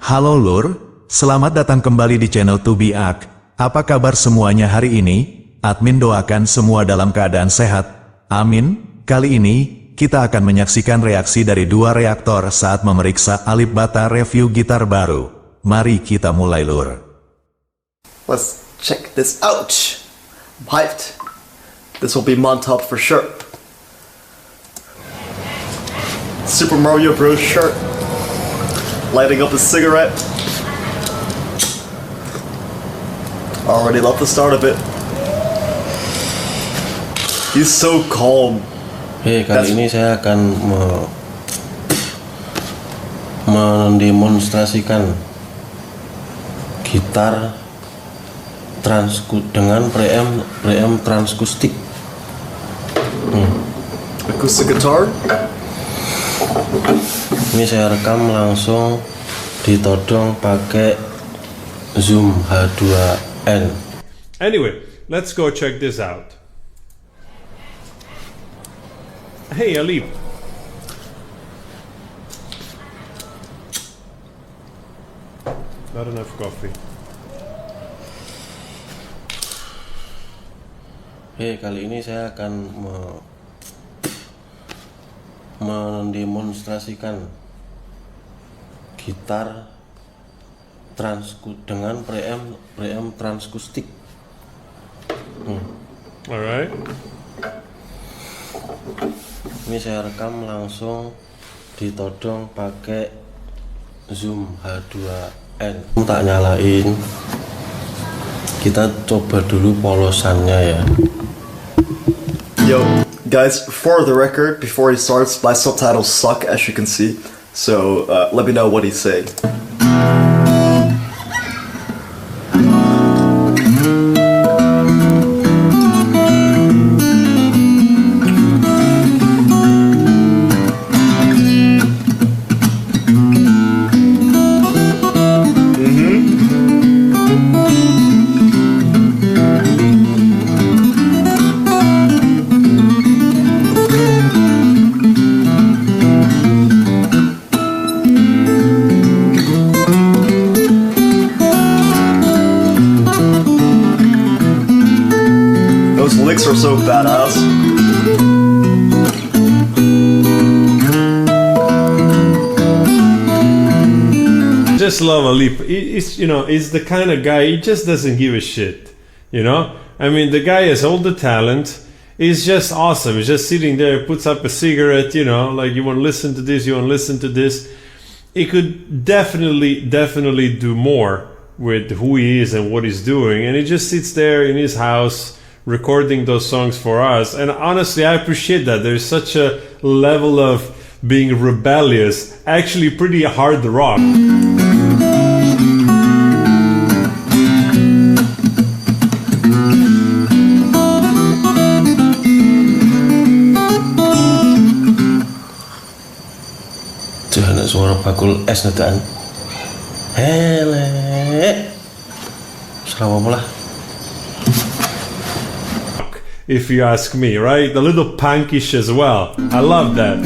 Halo Lur, selamat datang kembali di channel Ak. Apa kabar semuanya hari ini? Admin doakan semua dalam keadaan sehat. Amin. Kali ini, kita akan menyaksikan reaksi dari dua reaktor saat memeriksa Alip Ba Ta review gitar baru. Mari kita mulai Lur. Let's check this out. I'm hyped. This will be on top for sure. Super Mario Bros. Shirt. Lighting up a cigarette. Already love the start of it. He's so calm. Kali ini saya akan mendemonstrasikan gitar dengan preamp transkustik. Acoustic guitar. Ini saya rekam langsung ditodong pakai Zoom H2N. Anyway, let's go check this out. Hey Alip. Not enough coffee. Kali ini saya akan mendemonstrasikan gitar dengan preamp transkustik. Alright. Ini saya rekam langsung ditodong pakai Zoom H2N. Tak nyalain. Kita coba dulu polosannya ya. Yo, guys, for the record, before he starts, my subtitles suck, as you can see. So, let me know what he's saying. Those licks are so badass. Just love Alip. He's the kind of guy, he just doesn't give a shit. I mean, the guy has all the talent. He's just awesome. He's just sitting there, puts up a cigarette, like you want to listen to this, you want to listen to this. He could definitely do more with who he is and what he's doing. And he just sits there in his house recording those songs for us. And honestly, I appreciate that. There's such a level of being rebellious, actually pretty hard rock. Jangan suara bakul es netaan. Hele. Selamat lah. If you ask me, right? A little punkish as well. I love that.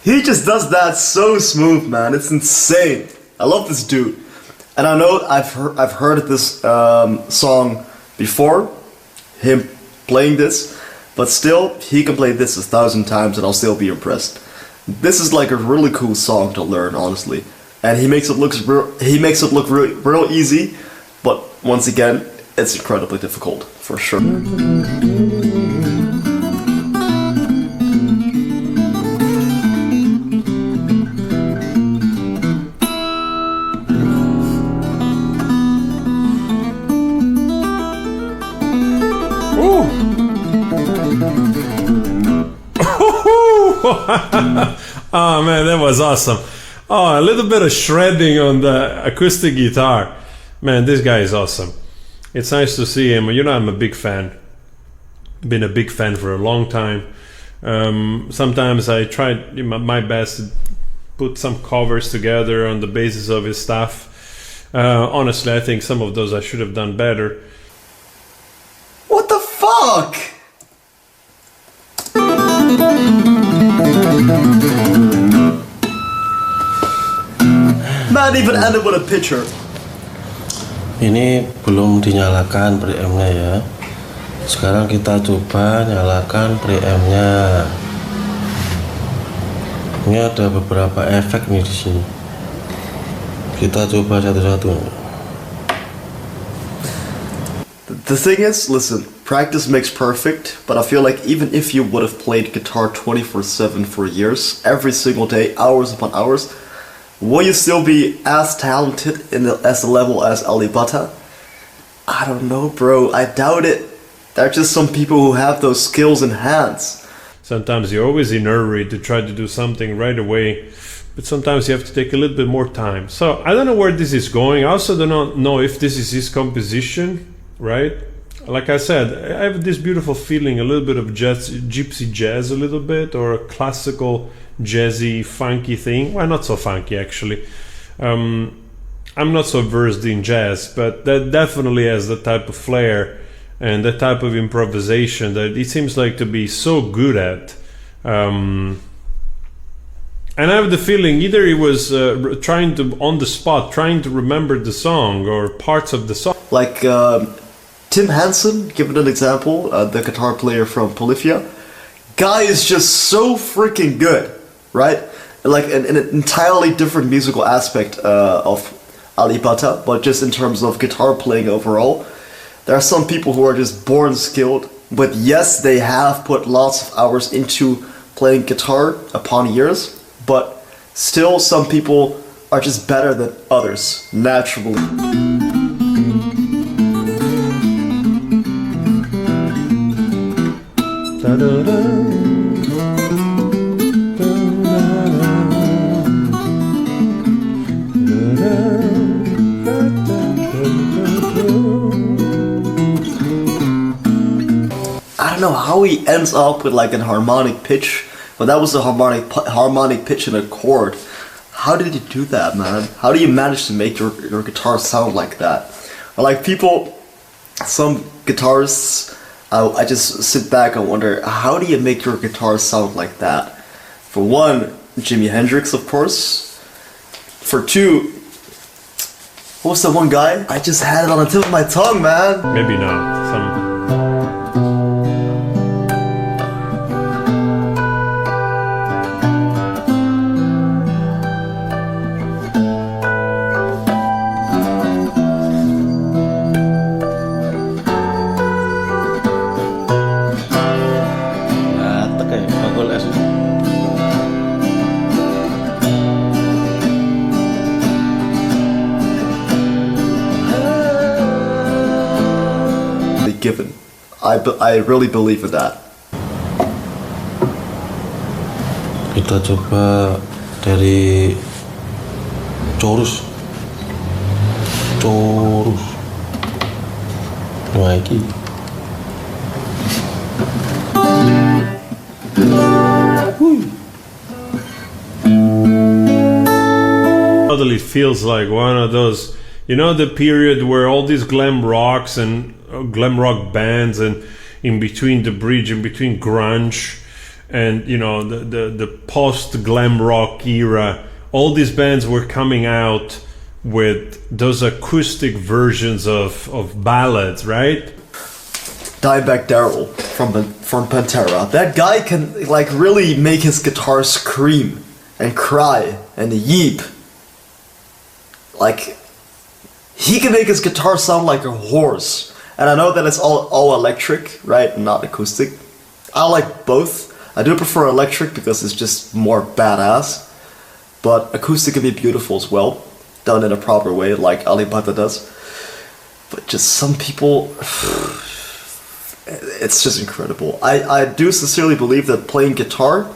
He just does that so smooth, man. It's insane. I love this dude. And I know I've heard this song before, him playing this, but still, he can play this 1,000 times and I'll still be impressed. This is like a really cool song to learn, honestly, and he makes it look real easy, but once again, it's incredibly difficult for sure. Oh man, that was awesome. Oh, a little bit of shredding on the acoustic guitar. Man, this guy is awesome. It's nice to see him. I'm a big fan. Been a big fan for a long time. Sometimes I try my best to put some covers together on the basis of his stuff. Honestly, I think some of those I should have done better. What the fuck? Fuck! Man even ended with a picture. Ini belum dinyalakan preampnya ya. Sekarang kita coba nyalakan preampnya. Ini ada beberapa efek nih di sini. Kita coba satu-satu. The thing is, listen, practice makes perfect, but I feel like even if you would have played guitar 24/7 for years, every single day, hours upon hours, will you still be as talented as a level as Alip Ba Ta? I don't know, bro. I doubt it. There are just some people who have those skills in hands. Sometimes you're always in a hurry to try to do something right away, but sometimes you have to take a little bit more time. So I don't know where this is going. I also do not know if this is his composition, right? Like I said, I have this beautiful feeling, a little bit of jazz, gypsy jazz a little bit, or a classical jazzy funky thing. Well, not so funky actually. I'm not so versed in jazz, but that definitely has the type of flair and the type of improvisation that it seems like to be so good at. And I have the feeling either he was trying to, on the spot, trying to remember the song or parts of the song. Like Tim Henson, give it an example, the guitar player from Polyphia. Guy is just so freaking good, right? Like an entirely different musical aspect of Alip Ba Ta, but just in terms of guitar playing overall. There are some people who are just born skilled, but yes, they have put lots of hours into playing guitar upon years, but still some people are just better than others, naturally. I don't know how he ends up with like an harmonic pitch, but that was a harmonic pitch in a chord. How did you do that, man? How do you manage to make your guitar sound like that? Or like people, some guitarists, I just sit back and wonder, how do you make your guitar sound like that? For one, Jimi Hendrix, of course. For two, what was that one guy? I just had it on the tip of my tongue, man. Maybe not. Given. I really believe in that. Kita coba dari chorus. Nah, iki. Totally feels like one of those, you know, the period where all these glam rocks and glam rock bands, and in between the bridge, in between grunge and, you know, the post glam rock era, all these bands were coming out with those acoustic versions of ballads, right? Dimebag Darrell from Pantera. That guy can like really make his guitar scream and cry and yeep. Like he can make his guitar sound like a horse. And I know that it's all electric, right? Not acoustic. I like both. I do prefer electric because it's just more badass. But acoustic can be beautiful as well, done in a proper way, like Alip Ba Ta does. But just some people, it's just incredible. I do sincerely believe that playing guitar,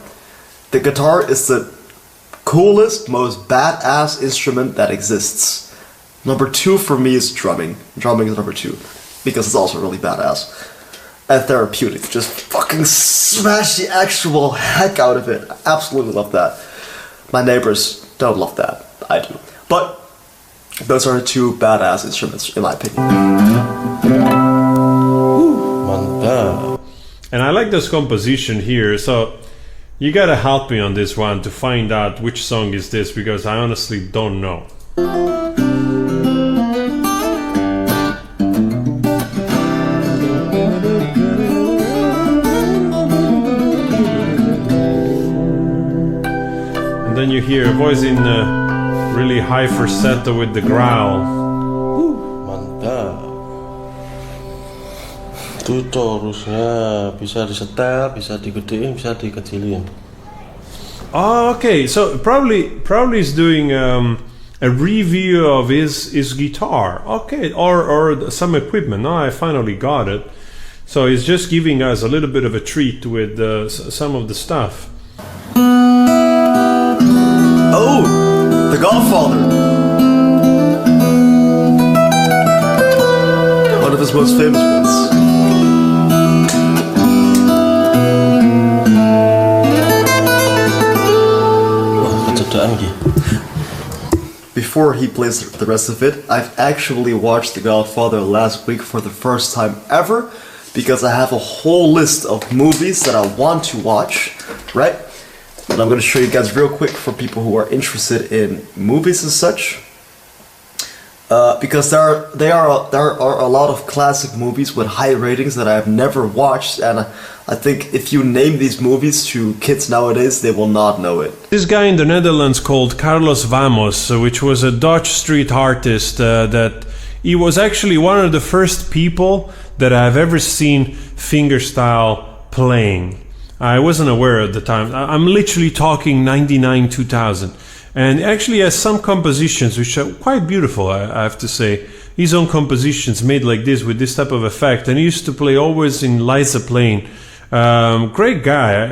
the guitar is the coolest, most badass instrument that exists. Number two for me is drumming. Drumming is number two, because it's also really badass and therapeutic. Just fucking smash the actual heck out of it. I absolutely love that. My neighbors don't love that. I do. But those are the two badass instruments in my opinion. Mantap. And I like this composition here, so you gotta help me on this one to find out which song is this, because I honestly don't know. And then you hear a voice in really high falsetto with the growl. Mantap. Itu chorusnya bisa disetel, bisa digedein, bisa dikecilin. Oh, okay. So probably is doing a review of his guitar. Okay, or some equipment. No, I finally got it. So he's just giving us a little bit of a treat with some of the stuff. Oh, The Godfather. One of his most famous ones. Before he plays the rest of it, I've actually watched The Godfather last week for the first time ever, because I have a whole list of movies that I want to watch, right? And I'm going to show you guys real quick for people who are interested in movies and such. Because there are a lot of classic movies with high ratings that I have never watched, and I think if you name these movies to kids nowadays, they will not know it. This guy in the Netherlands called Carlos Vamos, which was a Dutch street artist, that he was actually one of the first people that I've ever seen fingerstyle playing. I wasn't aware at the time. I'm literally talking 99, 2000. And actually has some compositions which are quite beautiful, I have to say. His own compositions made like this, with this type of effect. And he used to play always in Liza playing. Great guy.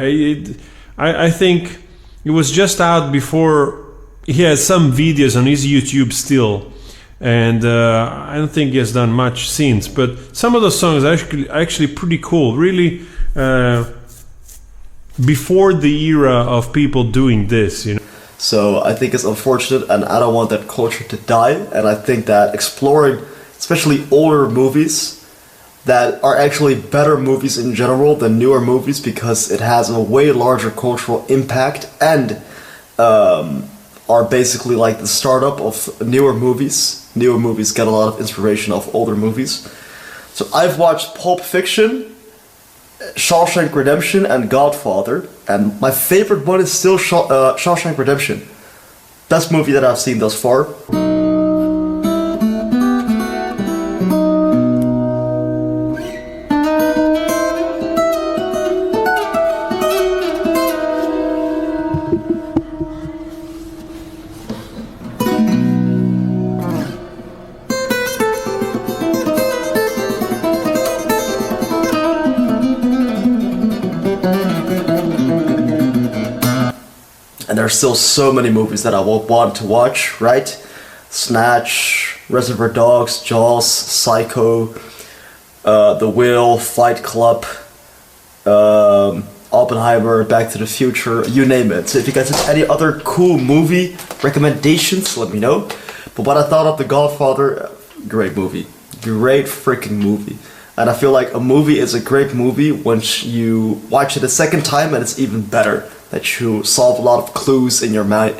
I think it was just out before. He has some videos on his YouTube still. And I don't think he has done much since. But some of the songs are actually pretty cool. Really before the era of people doing this, you know. So I think it's unfortunate, and I don't want that culture to die. And I think that exploring, especially older movies, that are actually better movies in general than newer movies, because it has a way larger cultural impact, and are basically like the startup of newer movies. Newer movies get a lot of inspiration of older movies. So I've watched Pulp Fiction, Shawshank Redemption, and Godfather, and my favorite one is still Shawshank Redemption. Best movie that I've seen thus far. And there's still so many movies that I will want to watch, right? Snatch, Reservoir Dogs, Jaws, Psycho, The Whale, Fight Club, Oppenheimer, Back to the Future, you name it. So if you guys have any other cool movie recommendations, let me know. But what I thought of The Godfather, great movie. Great freaking movie. And I feel like a movie is a great movie once you watch it a second time, and it's even better. That you solve a lot of clues in your mind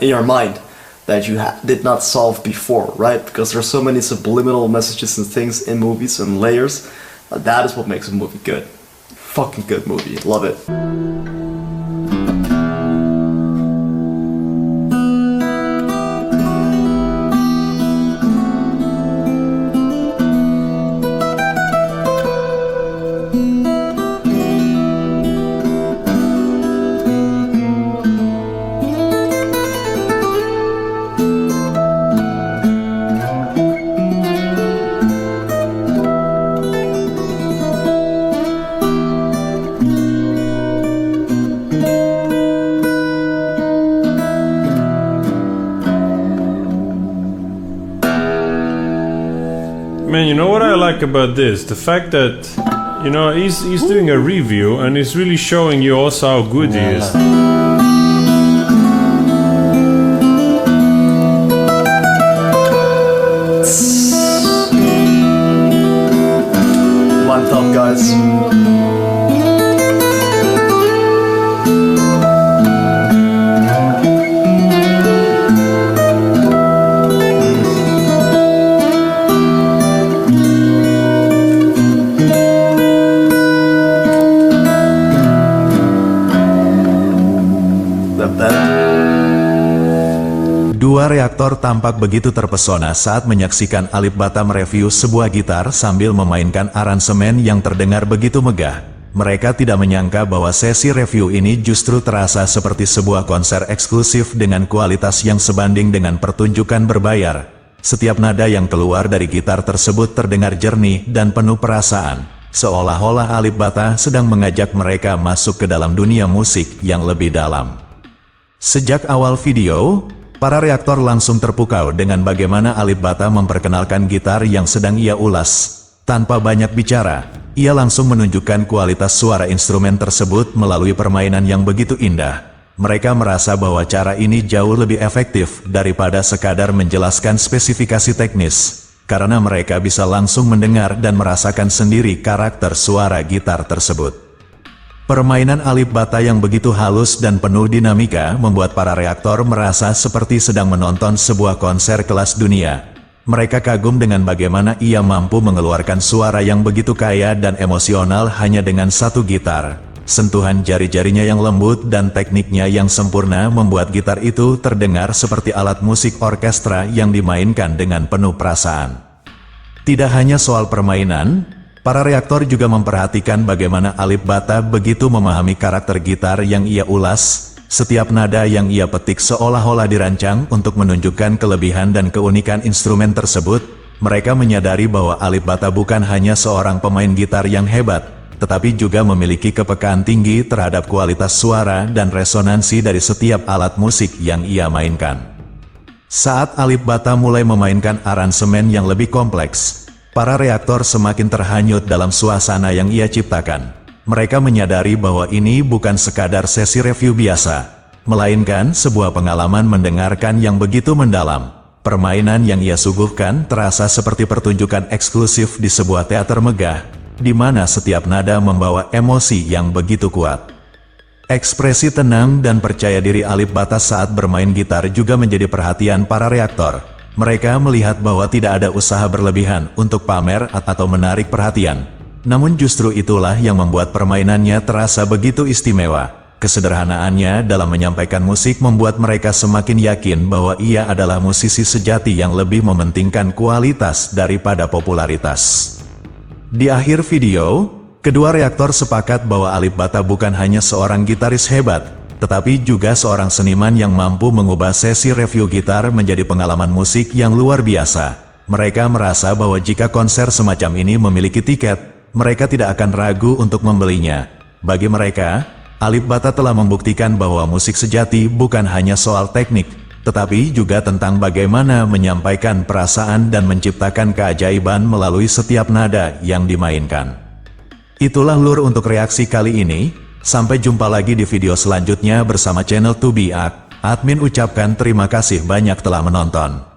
that you did not solve before, right? Because there's so many subliminal messages and things in movies and layers. That is what makes a movie good. Fucking good movie. Love it. Man, you know what I like about this? The fact that, you know, he's doing a review and he's really showing you also how good he is. One thumb, guys. Para reaktor tampak begitu terpesona saat menyaksikan Alip Ba Ta mereview sebuah gitar sambil memainkan aransemen yang terdengar begitu megah. Mereka tidak menyangka bahwa sesi review ini justru terasa seperti sebuah konser eksklusif dengan kualitas yang sebanding dengan pertunjukan berbayar. Setiap nada yang keluar dari gitar tersebut terdengar jernih dan penuh perasaan, seolah-olah Alip Ba Ta sedang mengajak mereka masuk ke dalam dunia musik yang lebih dalam. Sejak awal video, para reaktor langsung terpukau dengan bagaimana Alip Ba Ta memperkenalkan gitar yang sedang ia ulas. Tanpa banyak bicara, ia langsung menunjukkan kualitas suara instrumen tersebut melalui permainan yang begitu indah. Mereka merasa bahwa cara ini jauh lebih efektif daripada sekadar menjelaskan spesifikasi teknis, karena mereka bisa langsung mendengar dan merasakan sendiri karakter suara gitar tersebut. Permainan Alip Ba Ta yang begitu halus dan penuh dinamika membuat para reaktor merasa seperti sedang menonton sebuah konser kelas dunia. Mereka kagum dengan bagaimana ia mampu mengeluarkan suara yang begitu kaya dan emosional hanya dengan satu gitar. Sentuhan jari-jarinya yang lembut dan tekniknya yang sempurna membuat gitar itu terdengar seperti alat musik orkestra yang dimainkan dengan penuh perasaan. Tidak hanya soal permainan, para reaktor juga memperhatikan bagaimana Alip Ba Ta begitu memahami karakter gitar yang ia ulas. Setiap nada yang ia petik seolah-olah dirancang untuk menunjukkan kelebihan dan keunikan instrumen tersebut. Mereka menyadari bahwa Alip Ba Ta bukan hanya seorang pemain gitar yang hebat, tetapi juga memiliki kepekaan tinggi terhadap kualitas suara dan resonansi dari setiap alat musik yang ia mainkan. Saat Alip Ba Ta mulai memainkan aransemen yang lebih kompleks, para reaktor semakin terhanyut dalam suasana yang ia ciptakan. Mereka menyadari bahwa ini bukan sekadar sesi review biasa, melainkan sebuah pengalaman mendengarkan yang begitu mendalam. Permainan yang ia suguhkan terasa seperti pertunjukan eksklusif di sebuah teater megah, di mana setiap nada membawa emosi yang begitu kuat. Ekspresi tenang dan percaya diri Alip Ba Ta saat bermain gitar juga menjadi perhatian para reaktor. Mereka melihat bahwa tidak ada usaha berlebihan untuk pamer atau menarik perhatian. Namun justru itulah yang membuat permainannya terasa begitu istimewa. Kesederhanaannya dalam menyampaikan musik membuat mereka semakin yakin bahwa ia adalah musisi sejati yang lebih mementingkan kualitas daripada popularitas. Di akhir video, kedua reaktor sepakat bahwa Alip Ba Ta bukan hanya seorang gitaris hebat, tetapi juga seorang seniman yang mampu mengubah sesi review gitar menjadi pengalaman musik yang luar biasa. Mereka merasa bahwa jika konser semacam ini memiliki tiket, mereka tidak akan ragu untuk membelinya. Bagi mereka, Alip Ba Ta telah membuktikan bahwa musik sejati bukan hanya soal teknik, tetapi juga tentang bagaimana menyampaikan perasaan dan menciptakan keajaiban melalui setiap nada yang dimainkan. Itulah lur untuk reaksi kali ini. Sampai jumpa lagi di video selanjutnya bersama channel 2BAK. Admin ucapkan terima kasih banyak telah menonton.